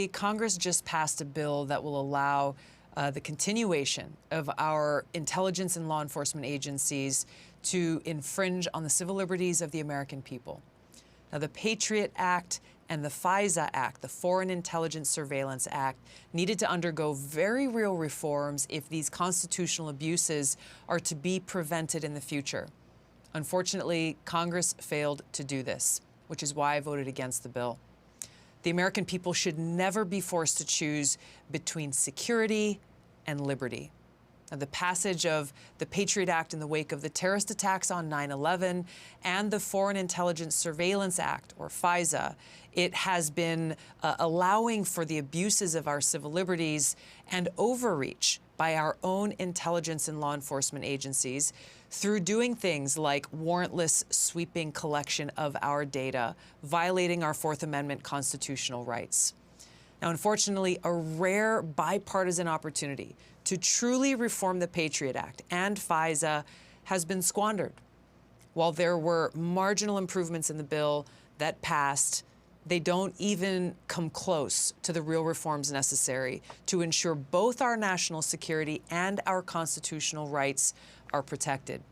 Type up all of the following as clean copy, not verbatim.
Congress just passed a bill that will allow the continuation of our intelligence and law enforcement agencies to infringe on the civil liberties of the American people. Now, the Patriot Act and the FISA Act, the Foreign Intelligence Surveillance Act, needed to undergo very real reforms if these constitutional abuses are to be prevented in the future. Unfortunately, Congress failed to do this, which is why I voted against the bill. The American people should never be forced to choose between security and liberty. Now, the passage of the Patriot Act in the wake of the terrorist attacks on 9/11 and the Foreign Intelligence Surveillance Act, or FISA, it has been allowing for the abuses of our civil liberties and overreach by our own intelligence and law enforcement agencies through doing things like warrantless sweeping collection of our data, violating our Fourth Amendment constitutional rights. Now, unfortunately, a rare bipartisan opportunity to truly reform the Patriot Act and FISA has been squandered. While there were marginal improvements in the bill that passed, they don't even come close to the real reforms necessary to ensure both our national security and our constitutional rights are protected.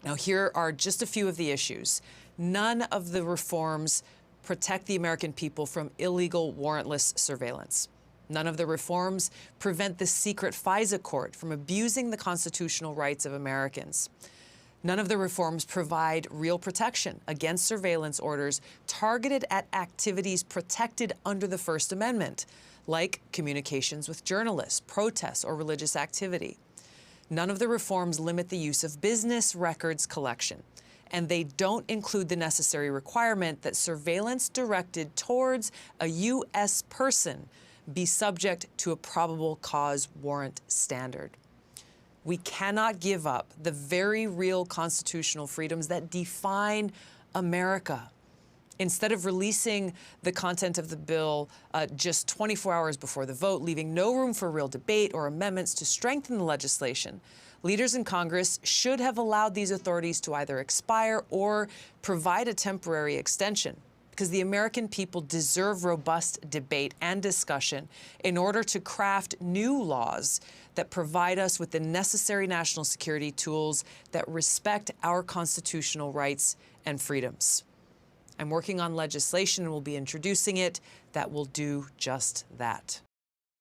Now, here are just a few of the issues. None of the reforms protect the American people from illegal warrantless surveillance. None of the reforms prevent the secret FISA court from abusing the constitutional rights of Americans. None of the reforms provide real protection against surveillance orders targeted at activities protected under the First Amendment, like communications with journalists, protests, or religious activity. None of the reforms limit the use of business records collection, and they don't include the necessary requirement that surveillance directed towards a U.S. person be subject to a probable cause warrant standard. We cannot give up the very real constitutional freedoms that define America. Instead of releasing the content of the bill just 24 hours before the vote, leaving no room for real debate or amendments to strengthen the legislation, leaders in Congress should have allowed these authorities to either expire or provide a temporary extension, because the American people deserve robust debate and discussion in order to craft new laws that provide us with the necessary national security tools that respect our constitutional rights and freedoms. I'm working on legislation and will be introducing it that will do just that.